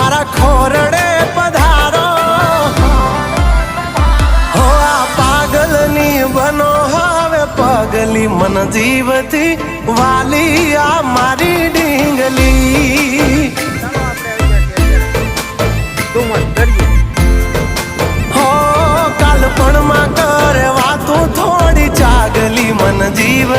મારા ખોરડે પધારો હો આ પાગલની બનો હવે પગલી મન જીવથી વાલી આ મારી ડીંગલી હો કાલપણમાં કરે વાતું થોડી ચાગલી મન જીવ